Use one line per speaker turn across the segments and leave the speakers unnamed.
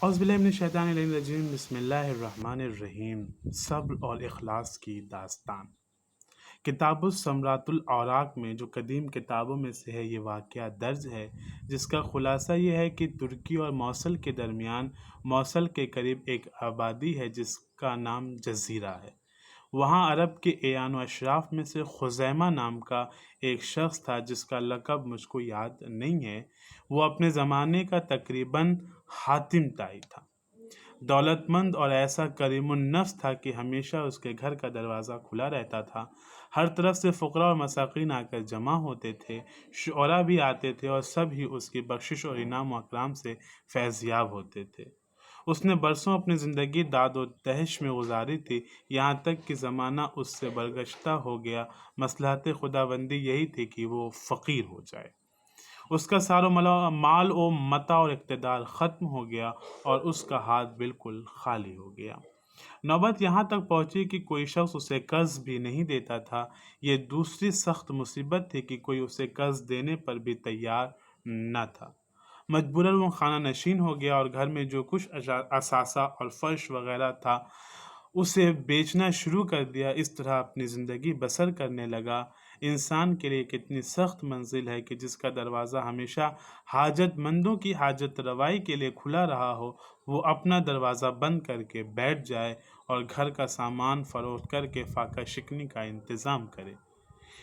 اعوذ باللہ من الشیطان الرجیم، بسم اللہ الرحمن الرحیم۔ صبر اور اخلاص کی داستان۔ کتاب الثمرات الاوراق میں جو قدیم کتابوں میں سے ہے، یہ واقعہ درج ہے، جس کا خلاصہ یہ ہے کہ ترکی اور موصل کے درمیان موصل کے قریب ایک آبادی ہے جس کا نام جزیرہ ہے۔ وہاں عرب کے اعیان و اشراف میں سے خزیمہ نام کا ایک شخص تھا جس کا لقب مجھ کو یاد نہیں ہے۔ وہ اپنے زمانے کا تقریباً حاتم طائی تھا، دولت مند اور ایسا کریم النفس تھا کہ ہمیشہ اس کے گھر کا دروازہ کھلا رہتا تھا۔ ہر طرف سے فقراء اور مساکین آ کر جمع ہوتے تھے، شعراء بھی آتے تھے اور سب ہی اس کی بخشش اور انعام و اکرام سے فیض یاب ہوتے تھے۔ اس نے برسوں اپنی زندگی داد و دہش میں گزاری تھی، یہاں تک کہ زمانہ اس سے برگشتہ ہو گیا۔ مصلحت خداوندی یہی تھی کہ وہ فقیر ہو جائے۔ اس کا سارا مال و متاع اور اقتدار ختم ہو گیا اور اس کا ہاتھ بالکل خالی ہو گیا۔ نوبت یہاں تک پہنچی کہ کوئی شخص اسے قرض بھی نہیں دیتا تھا۔ یہ دوسری سخت مصیبت تھی کہ کوئی اسے قرض دینے پر بھی تیار نہ تھا۔ مجبوراً وہ خانہ نشین ہو گیا اور گھر میں جو کچھ اثاثہ اور فرش وغیرہ تھا اسے بیچنا شروع کر دیا۔ اس طرح اپنی زندگی بسر کرنے لگا۔ انسان کے لیے کتنی سخت منزل ہے کہ جس کا دروازہ ہمیشہ حاجت مندوں کی حاجت روائی کے لیے کھلا رہا ہو، وہ اپنا دروازہ بند کر کے بیٹھ جائے اور گھر کا سامان فروخت کر کے فاقہ شکنی کا انتظام کرے۔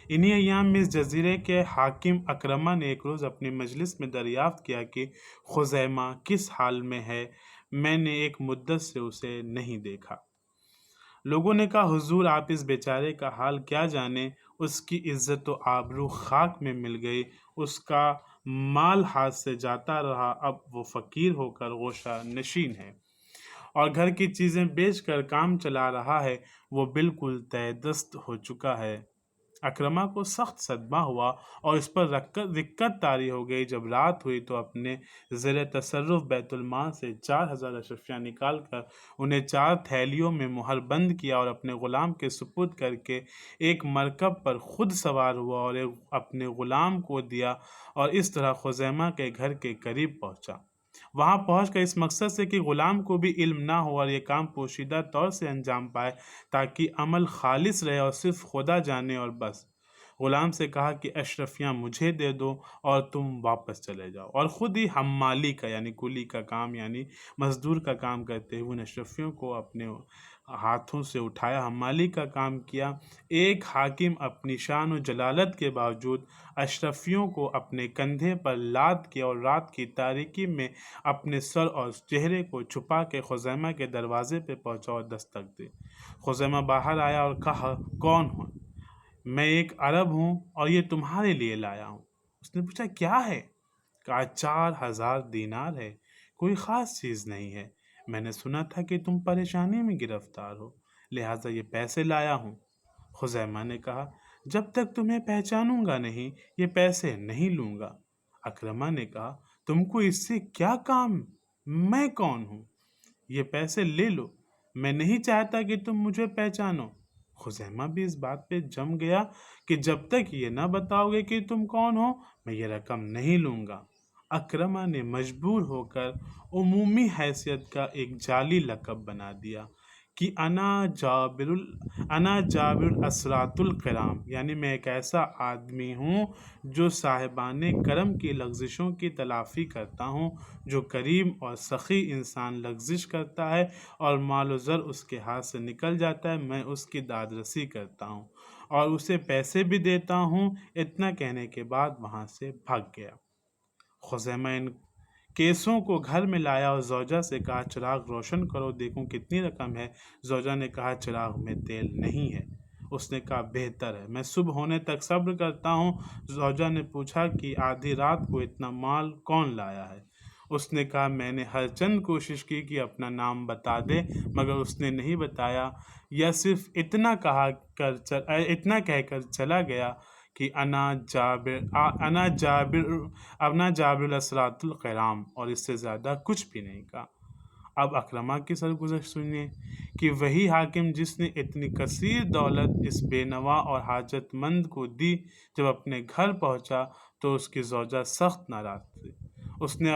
انہی ایام میں اس جزیرے کے حاکم اکرمہ نے ایک روز اپنی مجلس میں دریافت کیا کہ خزیمہ کس حال میں ہے، میں نے ایک مدت سے اسے نہیں دیکھا۔ لوگوں نے کہا، حضور آپ اس بیچارے کا حال کیا جانے، اس کی عزت و آبرو خاک میں مل گئی، اس کا مال ہاتھ سے جاتا رہا، اب وہ فقیر ہو کر گوشہ نشین ہے اور گھر کی چیزیں بیچ کر کام چلا رہا ہے، وہ بالکل تہہ دست ہو چکا ہے۔ اکرمہ کو سخت صدمہ ہوا اور اس پر دقت طاری ہو گئی۔ جب رات ہوئی تو اپنے زیر تصرف بیت المال سے 4,000 اشرفیاں نکال کر انہیں 4 تھیلیوں میں مہر بند کیا اور اپنے غلام کے سپرد کر کے ایک مرکب پر خود سوار ہوا اور اپنے غلام کو دیا اور اس طرح خزیمہ کے گھر کے قریب پہنچا۔ وہاں پہنچ کر اس مقصد سے کہ غلام کو بھی علم نہ ہو اور یہ کام پوشیدہ طور سے انجام پائے تاکہ عمل خالص رہے اور صرف خدا جانے اور بس، غلام سے کہا کہ اشرفیاں مجھے دے دو اور تم واپس چلے جاؤ، اور خود ہی حمالی کا یعنی کلی کا کام یعنی مزدور کا کام کرتے ہوئے ان اشرفیوں کو اپنے ہاتھوں سے اٹھایا، حمالی کا کام کیا۔ ایک حاکم اپنی شان و جلالت کے باوجود اشرفیوں کو اپنے کندھے پر لاد کے اور رات کی تاریکی میں اپنے سر اور چہرے کو چھپا کے خزیمہ کے دروازے پہ پہنچا اور دستک دی۔ خزیمہ باہر آیا اور کہا، کون ہو؟ میں ایک عرب ہوں اور یہ تمہارے لیے لایا ہوں۔ اس نے پوچھا، کیا ہے؟ کہا، 4,000 دینار ہے، کوئی خاص چیز نہیں ہے۔ میں نے سنا تھا کہ تم پریشانی میں گرفتار ہو، لہٰذا یہ پیسے لایا ہوں۔ خزیمہ نے کہا، جب تک تمہیں پہچانوں گا نہیں یہ پیسے نہیں لوں گا۔ اکرمہ نے کہا، تم کو اس سے کیا کام، میں کون ہوں؟ یہ پیسے لے لو، میں نہیں چاہتا کہ تم مجھے پہچانو۔ خزیمہ بھی اس بات پہ جم گیا کہ جب تک یہ نہ بتاؤ گے کہ تم کون ہو میں یہ رقم نہیں لوں گا۔ اکرمہ نے مجبور ہو کر عمومی حیثیت کا ایک جعلی لقب بنا دیا کہ انا جابر الاسرات الکرام، یعنی میں ایک ایسا آدمی ہوں جو صاحبان کرم کی لغزشوں کی تلافی کرتا ہوں۔ جو کریم اور سخی انسان لغزش کرتا ہے اور مال و زر اس کے ہاتھ سے نکل جاتا ہے، میں اس کی داد رسی کرتا ہوں اور اسے پیسے بھی دیتا ہوں۔ اتنا کہنے کے بعد وہاں سے بھاگ گیا۔ خزیمہ ان کیسوں کو گھر میں لایا اور زوجہ سے کہا، چراغ روشن کرو، دیکھوں کتنی رقم ہے۔ زوجہ نے کہا، چراغ میں تیل نہیں ہے۔ اس نے کہا، بہتر ہے، میں صبح ہونے تک صبر کرتا ہوں۔ زوجہ نے پوچھا کہ آدھی رات کو اتنا مال کون لایا ہے؟ اس نے کہا، میں نے ہر چند کوشش کی کہ اپنا نام بتا دے مگر اس نے نہیں بتایا، یا صرف اتنا کہہ کر چلا گیا کہ انا جابر الاسرات الکرام، اور اس سے زیادہ کچھ بھی نہیں کہا۔ اب اکرمہ کی سرگزشت سنیے کہ وہی حاکم جس نے اتنی کثیر دولت اس بے نوا اور حاجت مند کو دی، جب اپنے گھر پہنچا تو اس کی زوجہ سخت ناراض تھی۔ اس نے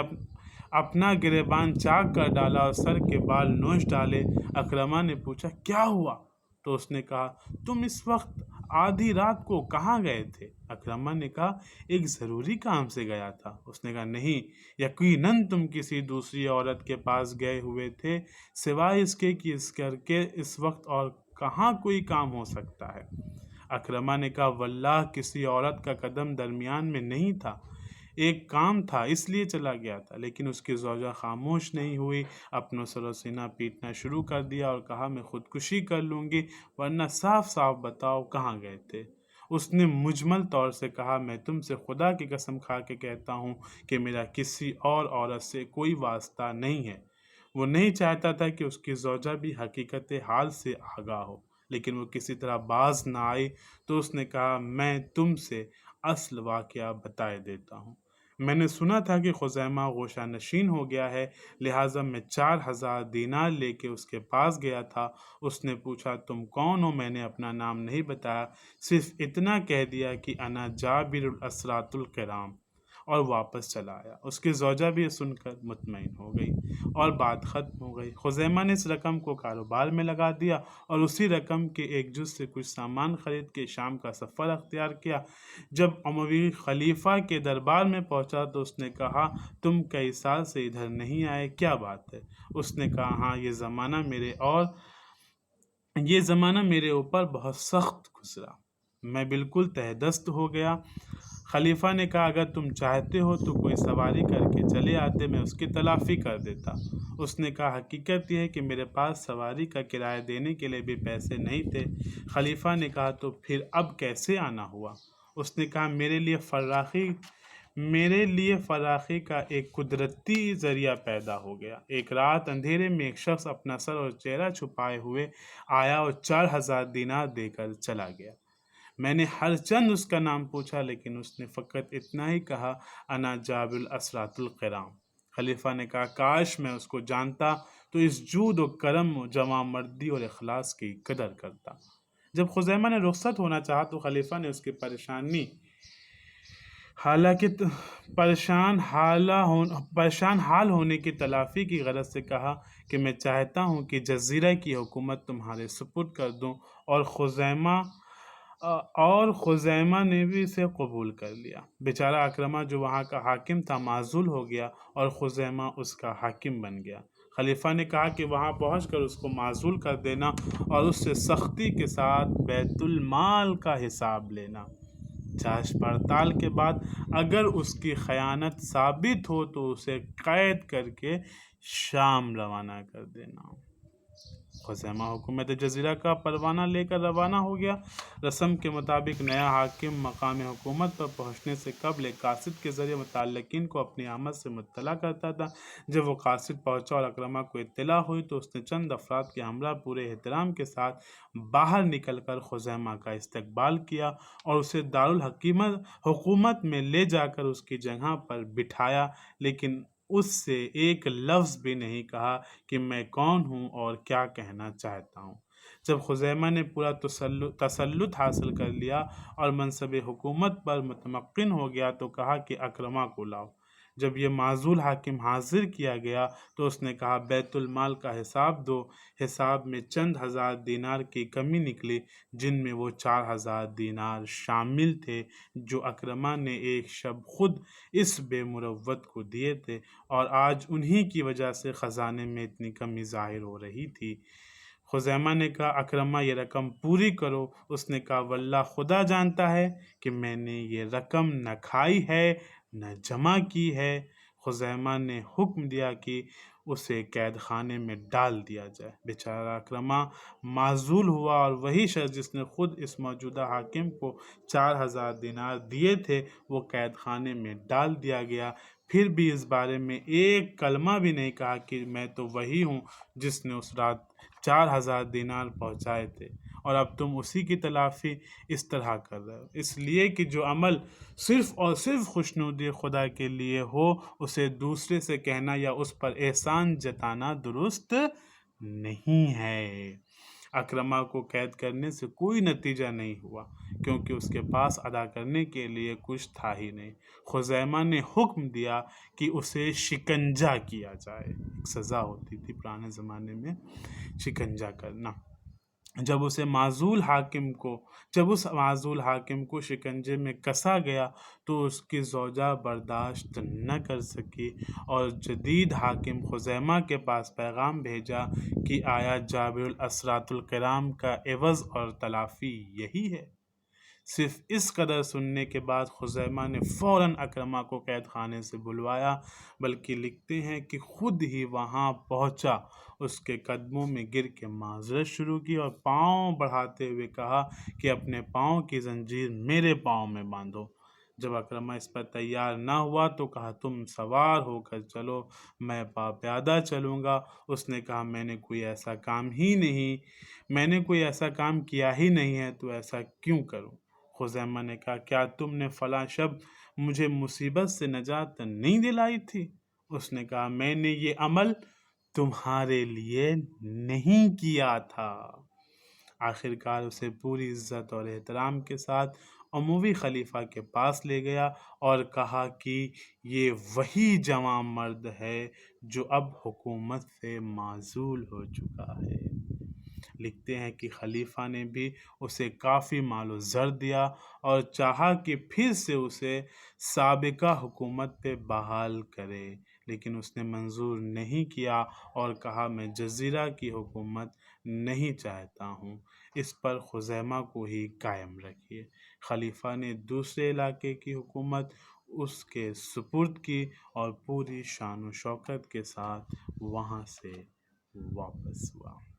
اپنا گریبان چاک کر ڈالا اور سر کے بال نوچ ڈالے۔ اکرمہ نے پوچھا کیا ہوا؟ تو اس نے کہا تم اس وقت آدھی رات کو کہاں گئے تھے؟ اکرمہ نے کہا ایک ضروری کام سے گیا تھا۔ اس نے کہا نہیں، یقیناً تم کسی دوسری عورت کے پاس گئے ہوئے تھے، سوائے اس کے کہ اس کر کے اس وقت اور کہاں کوئی کام ہو سکتا ہے؟ اکرمہ نے کہا واللہ کسی عورت کا قدم درمیان میں نہیں تھا، ایک کام تھا اس لیے چلا گیا تھا۔ لیکن اس کی زوجہ خاموش نہیں ہوئی، اپنا سر و سینہ پیٹنا شروع کر دیا اور کہا میں خودکشی کر لوں گی، ورنہ صاف صاف بتاؤ کہاں گئے تھے؟ اس نے مجمل طور سے کہا میں تم سے خدا کی قسم کھا کے کہتا ہوں کہ میرا کسی اور عورت سے کوئی واسطہ نہیں ہے۔ وہ نہیں چاہتا تھا کہ اس کی زوجہ بھی حقیقت حال سے آگاہ ہو، لیکن وہ کسی طرح باز نہ آئی تو اس نے کہا میں تم سے اصل واقعہ بتائے دیتا ہوں۔ میں نے سنا تھا کہ خزیمہ گوشہ نشین ہو گیا ہے، لہٰذا میں 4000 دینار لے کے اس کے پاس گیا تھا۔ اس نے پوچھا تم کون ہو؟ میں نے اپنا نام نہیں بتایا، صرف اتنا کہہ دیا کہ انا جابر الاسرات الکرام، اور واپس چلا آیا۔ اس کی زوجہ بھی سن کر مطمئن ہو گئی اور بات ختم ہو گئی۔ خزیمہ نے اس رقم کو کاروبار میں لگا دیا اور اسی رقم کے ایک جز سے کچھ سامان خرید کے شام کا سفر اختیار کیا۔ جب اموی خلیفہ کے دربار میں پہنچا تو اس نے کہا تم کئی سال سے ادھر نہیں آئے، کیا بات ہے؟ اس نے کہا ہاں یہ زمانہ میرے اوپر بہت سخت گزرا، میں بالکل تہ دست ہو گیا۔ خلیفہ نے کہا اگر تم چاہتے ہو تو کوئی سواری کر کے چلے آتے، میں اس کی تلافی کر دیتا۔ اس نے کہا حقیقت یہ ہے کہ میرے پاس سواری کا کرایہ دینے کے لیے بھی پیسے نہیں تھے۔ خلیفہ نے کہا تو پھر اب کیسے آنا ہوا؟ اس نے کہا میرے لیے فراخی کا ایک قدرتی ذریعہ پیدا ہو گیا۔ ایک رات اندھیرے میں ایک شخص اپنا سر اور چہرہ چھپائے ہوئے آیا اور 4000 دینار دے کر چلا گیا۔ میں نے ہر چند اس کا نام پوچھا، لیکن اس نے فقط اتنا ہی کہا انا جابر الاسرات الکرام۔ خلیفہ نے کہا کاش میں اس کو جانتا تو اس جود و کرم و جوان مردی اور اخلاص کی قدر کرتا۔ جب خزیمہ نے رخصت ہونا چاہا تو خلیفہ نے اس کی پریشان حال ہونے کی تلافی کی غرض سے کہا کہ میں چاہتا ہوں کہ جزیرہ کی حکومت تمہارے سپرد کر دوں، اور خزیمہ نے بھی اسے قبول کر لیا۔ بیچارہ اکرمہ جو وہاں کا حاکم تھا معزول ہو گیا اور خزیمہ اس کا حاکم بن گیا۔ خلیفہ نے کہا کہ وہاں پہنچ کر اس کو معزول کر دینا اور اس سے سختی کے ساتھ بیت المال کا حساب لینا۔ جانچ پڑتال کے بعد اگر اس کی خیانت ثابت ہو تو اسے قید کر کے شام روانہ کر دینا۔ خزیمہ حکومت جزیرہ کا پروانہ لے کر روانہ ہو گیا۔ رسم کے مطابق نیا حاکم مقام حکومت پر پہنچنے سے قبل ایک قاصد کے ذریعے متعلقین کو اپنی آمد سے مطلع کرتا تھا۔ جب وہ قاصد پہنچا اور اکرمہ کو اطلاع ہوئی تو اس نے چند افراد کے ہمراہ پورے احترام کے ساتھ باہر نکل کر خزیمہ کا استقبال کیا اور اسے دارالحکومت میں لے جا کر اس کی جگہ پر بٹھایا، لیکن اس سے ایک لفظ بھی نہیں کہا کہ میں کون ہوں اور کیا کہنا چاہتا ہوں۔ جب خزیمہ نے پورا تسلط حاصل کر لیا اور منصب حکومت پر متمکن ہو گیا تو کہا کہ اکرمہ کو لاؤ۔ جب یہ معزول حاکم حاضر کیا گیا تو اس نے کہا بیت المال کا حساب دو۔ حساب میں چند ہزار دینار کی کمی نکلی، جن میں وہ 4000 دینار شامل تھے جو اکرمہ نے ایک شب خود اس بے مروت کو دیے تھے، اور آج انہی کی وجہ سے خزانے میں اتنی کمی ظاہر ہو رہی تھی۔ خزیمہ نے کہا اکرمہ یہ رقم پوری کرو۔ اس نے کہا واللہ خدا جانتا ہے کہ میں نے یہ رقم نہ کھائی ہے نہ جمع کی ہے۔ خزیمہ نے حکم دیا کہ اسے قید خانے میں ڈال دیا جائے۔ بیچارہ اکرمہ معزول ہوا اور وہی شخص جس نے خود اس موجودہ حاکم کو 4000 دینار دیے تھے وہ قید خانے میں ڈال دیا گیا۔ پھر بھی اس بارے میں ایک کلمہ بھی نہیں کہا کہ میں تو وہی ہوں جس نے اس رات 4000 دینار پہنچائے تھے، اور اب تم اسی کی تلافی اس طرح کر رہے ہو۔ اس لیے کہ جو عمل صرف اور صرف خوشنودی خدا کے لیے ہو اسے دوسرے سے کہنا یا اس پر احسان جتانا درست نہیں ہے۔ اکرمہ کو قید کرنے سے کوئی نتیجہ نہیں ہوا کیونکہ اس کے پاس ادا کرنے کے لیے کچھ تھا ہی نہیں۔ خزیمہ نے حکم دیا کہ اسے شکنجہ کیا جائے۔ ایک سزا ہوتی تھی پرانے زمانے میں، شکنجہ کرنا۔ جب اس معزول حاکم کو شکنجے میں کسا گیا تو اس کی زوجہ برداشت نہ کر سکی اور جدید حاکم خزیمہ کے پاس پیغام بھیجا کہ آیا جابر الاسرات الکرام کا عوض اور تلافی یہی ہے؟ صرف اس قدر سننے کے بعد خزیمہ نے فوراً اکرمہ کو قید خانے سے بلوایا، بلکہ لکھتے ہیں کہ خود ہی وہاں پہنچا، اس کے قدموں میں گر کے معذرت شروع کی اور پاؤں بڑھاتے ہوئے کہا کہ اپنے پاؤں کی زنجیر میرے پاؤں میں باندھو۔ جب اکرمہ اس پر تیار نہ ہوا تو کہا تم سوار ہو کر چلو، میں پیادہ چلوں گا۔ اس نے کہا میں نے کوئی ایسا کام کیا ہی نہیں ہے تو ایسا کیوں کروں؟ خزیمہ نے کہا کیا تم نے فلاں شب مجھے مصیبت سے نجات نہیں دلائی تھی؟ اس نے کہا میں نے یہ عمل تمہارے لیے نہیں کیا تھا۔ آخرکار اسے پوری عزت اور احترام کے ساتھ اموی خلیفہ کے پاس لے گیا اور کہا کہ یہ وہی جوان مرد ہے جو اب حکومت سے معزول ہو چکا ہے۔ لکھتے ہیں کہ خلیفہ نے بھی اسے کافی مال و زر دیا اور چاہا کہ پھر سے اسے سابقہ حکومت پہ بحال کرے، لیکن اس نے منظور نہیں کیا اور کہا میں جزیرہ کی حکومت نہیں چاہتا ہوں، اس پر خزیمہ کو ہی قائم رکھیے۔ خلیفہ نے دوسرے علاقے کی حکومت اس کے سپرد کی اور پوری شان و شوکت کے ساتھ وہاں سے واپس ہوا۔